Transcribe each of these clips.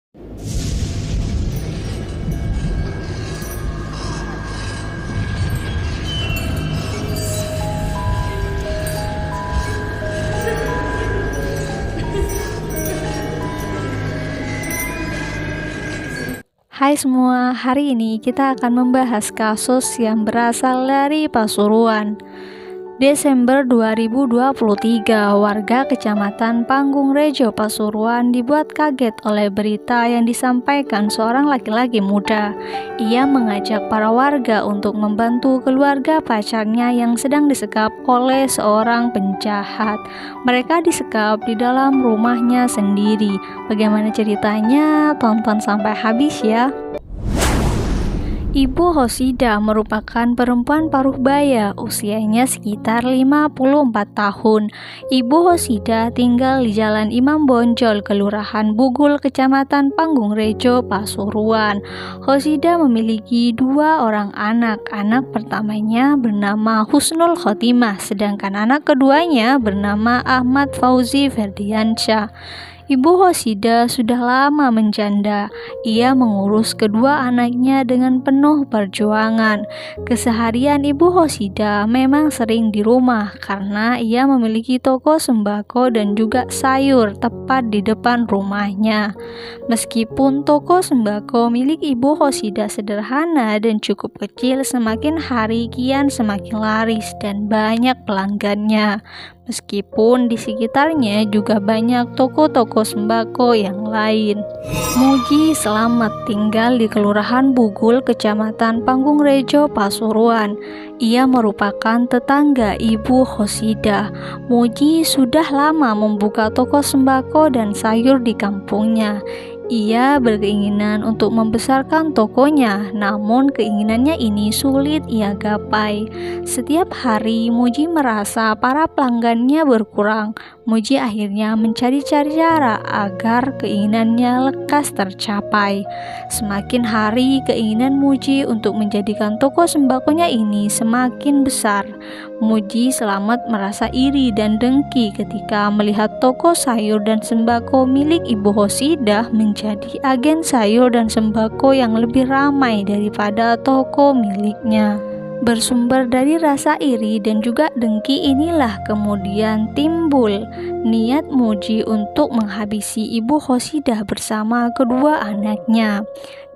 Hai semua, hari ini kita akan membahas kasus yang berasal dari Pasuruan. Desember 2023, warga Kecamatan Panggungrejo, Pasuruan dibuat kaget oleh berita yang disampaikan seorang laki-laki muda. Ia mengajak para warga untuk membantu keluarga pacarnya yang sedang disekap oleh seorang penjahat. Mereka disekap di dalam rumahnya sendiri. Bagaimana ceritanya? Tonton sampai habis ya. Ibu Hosidah merupakan perempuan paruh baya, usianya sekitar 54 tahun. Ibu Hosidah tinggal di Jalan Imam Bonjol, Kelurahan Bugul, Kecamatan Panggungrejo, Pasuruan. Hosidah memiliki 2 orang anak. Anak pertamanya bernama Husnul Khotimah, sedangkan anak keduanya bernama Ahmad Fauzi Ferdiansyah. Ibu Hosidah sudah lama menjanda. Ia mengurus kedua anaknya dengan penuh perjuangan. Keseharian Ibu Hosidah memang sering di rumah karena ia memiliki toko sembako dan juga sayur tepat di depan rumahnya. Meskipun toko sembako milik Ibu Hosidah sederhana dan cukup kecil, semakin hari kian semakin laris dan banyak pelanggannya. Meskipun di sekitarnya juga banyak toko-toko sembako yang lain. Muji Selamat tinggal di Kelurahan Bugul, Kecamatan Panggungrejo, Pasuruan. Ia merupakan tetangga Ibu Hosidah. Muji sudah lama membuka toko sembako dan sayur di kampungnya. Ia berkeinginan untuk membesarkan tokonya, namun keinginannya ini sulit ia gapai. Setiap hari Muji merasa para pelanggannya berkurang. Muji akhirnya mencari-cari cara agar keinginannya lekas tercapai. Semakin hari keinginan Muji untuk menjadikan toko sembakonya ini semakin besar. Muji Selamat merasa iri dan dengki ketika melihat toko sayur dan sembako milik Ibu Hosidah menjadi agen sayur dan sembako yang lebih ramai daripada toko miliknya. Bersumber dari rasa iri dan juga dengki inilah kemudian timbul niat Muji untuk menghabisi Ibu Hosidah bersama kedua anaknya,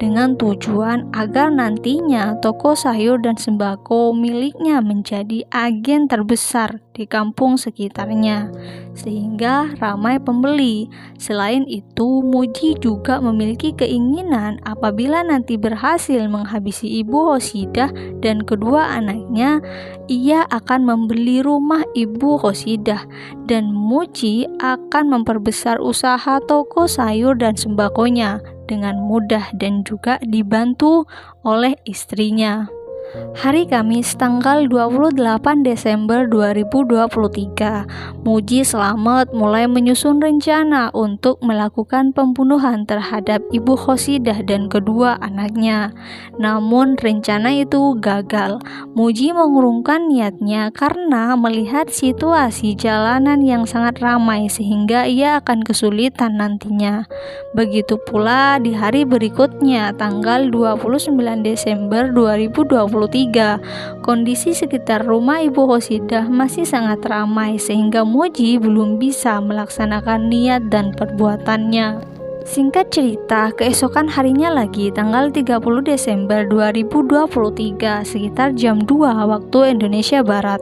dengan tujuan agar nantinya toko sayur dan sembako miliknya menjadi agen terbesar di kampung sekitarnya, sehingga ramai pembeli. Selain itu, Muji juga memiliki keinginan apabila nanti berhasil menghabisi Ibu Hosidah dan kedua anaknya, ia akan membeli rumah Ibu Hosidah dan Muji akan memperbesar usaha toko sayur dan sembakonya dengan mudah dan juga dibantu oleh istrinya. Hari Kamis tanggal 28 Desember 2023, Muji Selamat mulai menyusun rencana untuk melakukan pembunuhan terhadap Ibu Hosidah dan kedua anaknya. Namun rencana itu gagal. Muji mengurungkan niatnya karena melihat situasi jalanan yang sangat ramai sehingga ia akan kesulitan nantinya. Begitu pula di hari berikutnya tanggal 29 Desember 2023, kondisi sekitar rumah Ibu Hosidah masih sangat ramai sehingga Muji belum bisa melaksanakan niat dan perbuatannya. Singkat cerita, keesokan harinya lagi tanggal 30 Desember 2023 sekitar jam 2 waktu Indonesia Barat,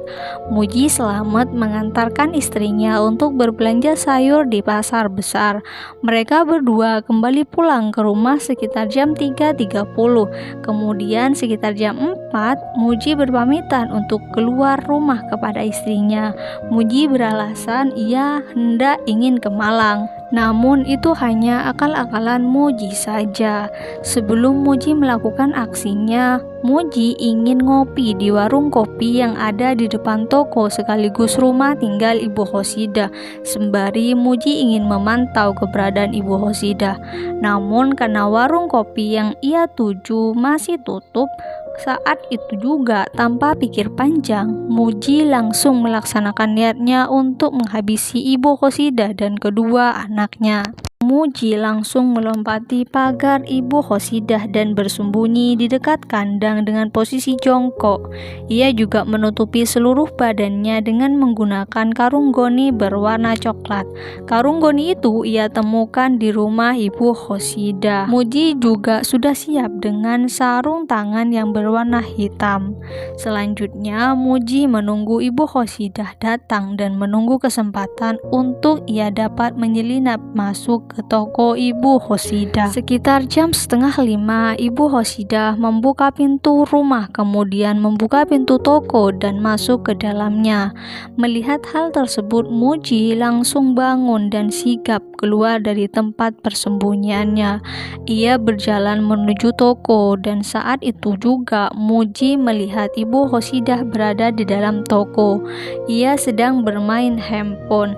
Muji Selamat mengantarkan istrinya untuk berbelanja sayur di pasar besar. Mereka berdua kembali pulang ke rumah sekitar jam 3.30. Kemudian sekitar jam 4, Muji berpamitan untuk keluar rumah kepada istrinya. Muji beralasan ia hendak ingin ke Malang. Namun itu hanya akal-akalan Muji saja. Sebelum Muji melakukan aksinya, Muji ingin ngopi di warung kopi yang ada di depan toko sekaligus rumah tinggal Ibu Hosidah. Sembari Muji ingin memantau keberadaan Ibu Hosidah. Namun karena warung kopi yang ia tuju masih tutup, saat itu juga tanpa pikir panjang, Muji langsung melaksanakan niatnya untuk menghabisi Ibu Hosidah dan kedua anaknya. Muji langsung melompati pagar Ibu Qasidah dan bersembunyi di dekat kandang dengan posisi jongkok. Ia juga menutupi seluruh badannya dengan menggunakan karung goni berwarna coklat. Karung goni itu ia temukan di rumah Ibu Qasidah. Muji juga sudah siap dengan sarung tangan yang berwarna hitam. Selanjutnya, Muji menunggu Ibu Qasidah datang dan menunggu kesempatan untuk ia dapat menyelinap masuk ke toko Ibu Qasidah. Sekitar jam 4:30, Ibu Qasidah membuka pintu rumah, kemudian membuka pintu toko dan masuk ke dalamnya. Melihat hal tersebut, Muji langsung bangun dan sigap keluar dari tempat persembunyiannya. Ia berjalan menuju toko dan saat itu juga Muji melihat Ibu Qasidah berada di dalam toko. Ia sedang bermain handphone.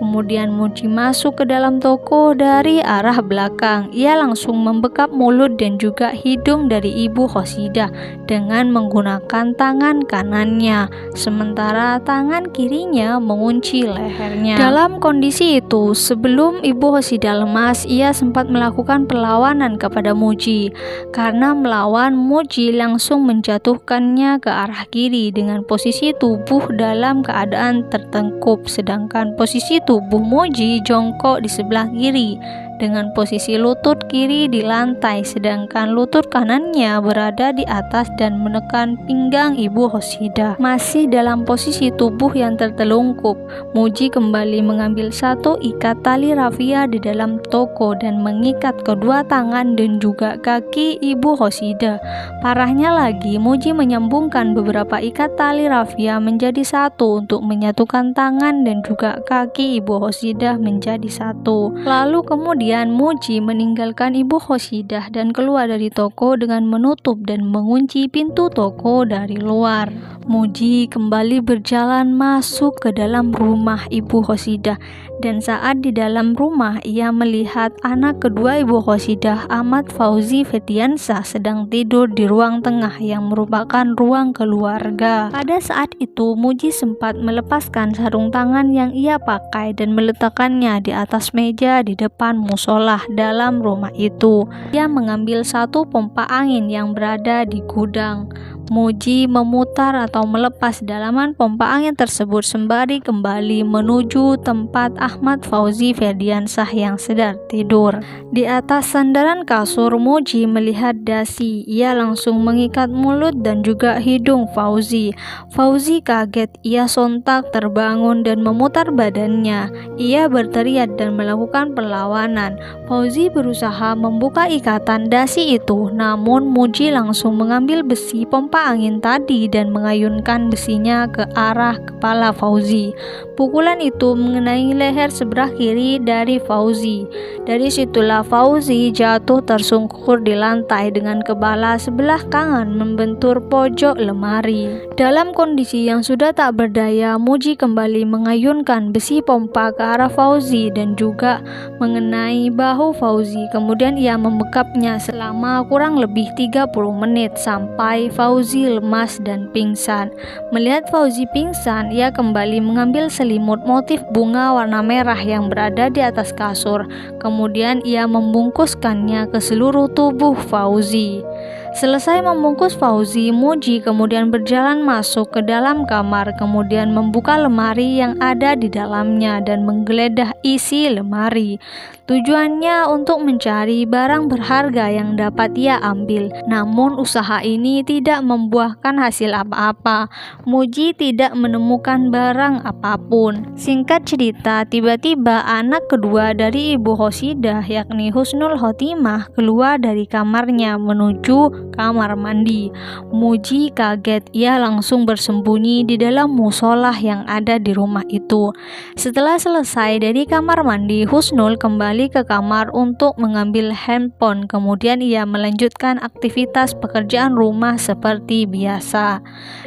Kemudian Muji masuk ke dalam toko dari arah belakang. Ia langsung membekap mulut dan juga hidung dari Ibu Qasidah dengan menggunakan tangan kanannya, sementara tangan kirinya mengunci lehernya. Dalam kondisi itu, sebelum Ibu Qasidah lemas, ia sempat melakukan perlawanan kepada Muji. Karena melawan, Muji langsung menjatuhkannya ke arah kiri dengan posisi tubuh dalam keadaan tertengkup, sedangkan posisi tubuh Muji jongkok di sebelah kiri dengan posisi lutut kiri di lantai, sedangkan lutut kanannya berada di atas dan menekan pinggang Ibu Qasidah. Masih dalam posisi tubuh yang tertelungkup, Muji kembali mengambil satu ikat tali rafia di dalam toko dan mengikat kedua tangan dan juga kaki Ibu Qasidah. Parahnya lagi, Muji menyambungkan beberapa ikat tali rafia menjadi satu untuk menyatukan tangan dan juga kaki Ibu Qasidah menjadi satu. Lalu kemudian Muji meninggalkan Ibu Qasidah dan keluar dari toko dengan menutup dan mengunci pintu toko dari luar. Muji kembali berjalan masuk ke dalam rumah Ibu Qasidah dan saat di dalam rumah ia melihat anak kedua Ibu Qasidah, Ahmad Fauzi Fediansah, sedang tidur di ruang tengah yang merupakan ruang keluarga. Pada saat itu Muji sempat melepaskan sarung tangan yang ia pakai dan meletakkannya di atas meja di depan musolah dalam rumah itu. Ia mengambil satu pompa angin yang berada di gudang. Muji memutar atau melepas dalaman pompa angin tersebut sembari kembali menuju tempat Ahmad Fauzi Ferdiansah yang sedang tidur. Di atas sandaran kasur, Muji melihat dasi. Ia langsung mengikat mulut dan juga hidung Fauzi. Fauzi kaget, ia sontak terbangun dan memutar badannya. Ia berteriak dan melakukan perlawanan. Fauzi berusaha membuka ikatan dasi itu, namun Muji langsung mengambil besi pompa angin tadi dan mengayunkan besinya ke arah kepala Fauzi. Pukulan itu mengenai leher sebelah kiri dari Fauzi. Dari situlah Fauzi jatuh tersungkur di lantai dengan kepala sebelah kanan membentur pojok lemari. Dalam kondisi yang sudah tak berdaya, Muji kembali mengayunkan besi pompa ke arah Fauzi dan juga mengenai bahu Fauzi. Kemudian ia membekapnya selama kurang lebih 30 menit sampai Fauzi lemas dan pingsan. Melihat Fauzi pingsan, ia kembali mengambil selimut motif bunga warna merah yang berada di atas kasur. Kemudian ia membungkuskannya ke seluruh tubuh Fauzi. Selesai membungkus Fauzi, Muji kemudian berjalan masuk ke dalam kamar, kemudian membuka lemari yang ada di dalamnya dan menggeledah isi lemari. Tujuannya untuk mencari barang berharga yang dapat ia ambil. Namun usaha ini tidak membuahkan hasil apa-apa. Muji tidak menemukan barang apapun. Singkat cerita, tiba-tiba anak kedua dari Ibu Qasidah, yakni Husnul Khotimah, keluar dari kamarnya menuju kamar mandi. Muji kaget, ia langsung bersembunyi di dalam musolah yang ada di rumah itu. Setelah selesai dari kamar mandi, Husnul kembali ke kamar untuk mengambil handphone. Kemudian ia melanjutkan aktivitas pekerjaan rumah seperti biasa.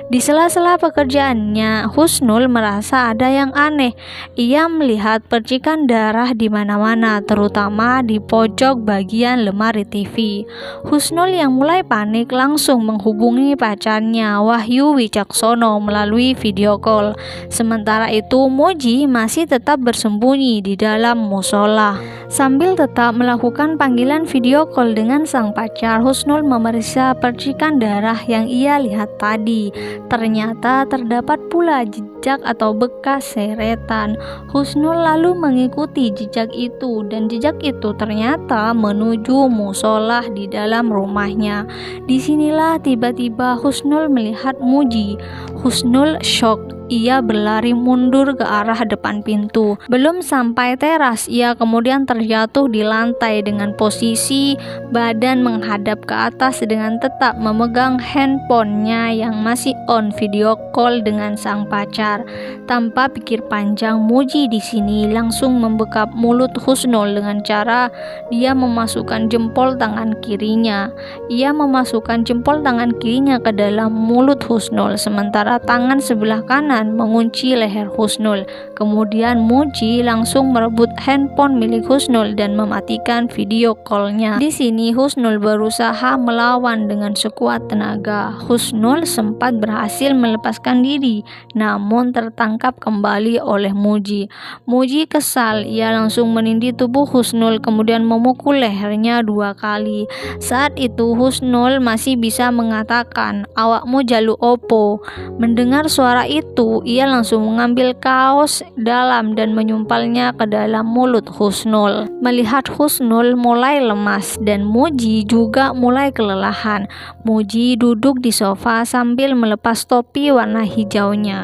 Di sela-sela pekerjaannya, Husnul merasa ada yang aneh. Ia melihat percikan darah di mana-mana, terutama di pojok bagian lemari TV. Husnul yang mulai panik langsung menghubungi pacarnya Wahyu Wicaksono melalui video call. Sementara itu Muji masih tetap bersembunyi di dalam musola. Sambil tetap melakukan panggilan video call dengan sang pacar, Husnul memeriksa percikan darah yang ia lihat tadi. Ternyata terdapat pula jejak atau bekas seretan. Husnul lalu mengikuti jejak itu, dan jejak itu ternyata menuju musolah di dalam rumahnya. Disinilah tiba-tiba Husnul melihat Muji. Husnul shock. Ia berlari mundur ke arah depan pintu. Belum sampai teras, ia kemudian terjatuh di lantai dengan posisi badan menghadap ke atas dengan tetap memegang handphonenya yang masih on video call dengan sang pacar. Tanpa pikir panjang, Muji di sini langsung membekap mulut Husnul dengan cara dia memasukkan jempol tangan kirinya. Ia memasukkan jempol tangan kirinya ke dalam mulut Husnul, sementara tangan sebelah kanan mengunci leher Husnul. Kemudian Muji langsung merebut handphone milik Husnul dan mematikan video call-nya. Di sini Husnul berusaha melawan dengan sekuat tenaga. Husnul sempat berhasil melepaskan diri, namun tertangkap kembali oleh Muji. Muji kesal, ia langsung menindih tubuh Husnul kemudian memukul lehernya 2 kali. Saat itu Husnul masih bisa mengatakan, "Awakmu jalu opo?" Mendengar suara itu, ia langsung mengambil kaos dalam dan menyumpalnya ke dalam mulut Husnul. Melihat Husnul mulai lemas dan Muji juga mulai kelelahan, Muji duduk di sofa sambil melepas topi warna hijaunya.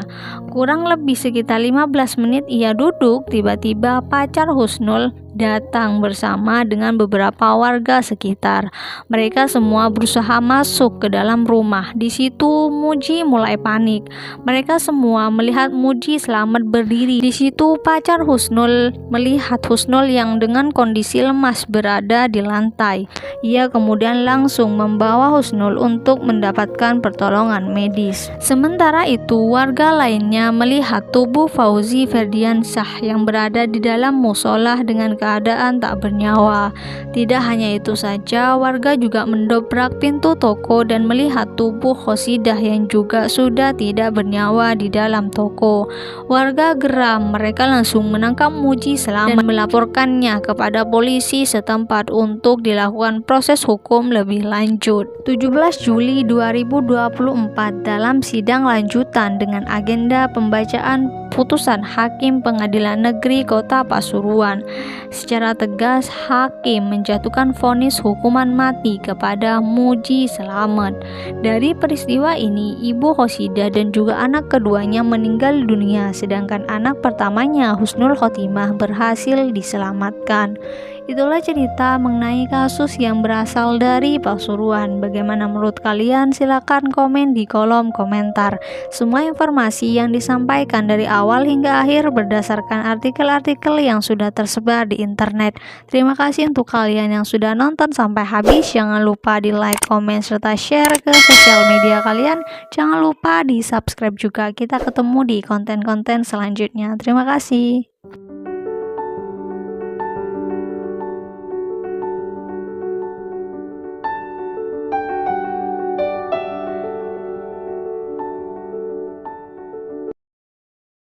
Kurang lebih sekitar 15 menit ia duduk, tiba-tiba pacar Husnul datang bersama dengan beberapa warga sekitar. Mereka semua berusaha masuk ke dalam rumah. Di situ Muji mulai panik. Mereka semua melihat Muji selamat berdiri. Di situ pacar Husnul melihat Husnul yang dengan kondisi lemas berada di lantai. Ia kemudian langsung membawa Husnul untuk mendapatkan pertolongan medis. Sementara itu warga lainnya melihat tubuh Fauzi Ferdiansyah yang berada di dalam musolah dengan keadaan tak bernyawa. Tidak hanya itu saja, warga juga mendobrak pintu toko dan melihat tubuh Khosidah yang juga sudah tidak bernyawa di dalam toko. Warga geram, mereka langsung menangkap Muji selamat dan melaporkannya kepada polisi setempat untuk dilakukan proses hukum lebih lanjut. 17 Juli 2024 dalam sidang lanjutan dengan agenda pembacaan putusan Hakim Pengadilan Negeri Kota Pasuruan. Secara tegas, hakim menjatuhkan vonis hukuman mati kepada Muji Selamet. Dari peristiwa ini, ibu Khosidah dan juga anak keduanya meninggal dunia, sedangkan anak pertamanya Husnul Khotimah berhasil diselamatkan. Itulah cerita mengenai kasus yang berasal dari Pasuruan. Bagaimana menurut kalian? Silakan komen di kolom komentar. Semua informasi yang disampaikan dari awal hingga akhir berdasarkan artikel-artikel yang sudah tersebar di internet. Terima kasih untuk kalian yang sudah nonton sampai habis. Jangan lupa di like, komen, serta share ke sosial media kalian. Jangan lupa di subscribe juga. Kita ketemu di konten-konten selanjutnya. Terima kasih.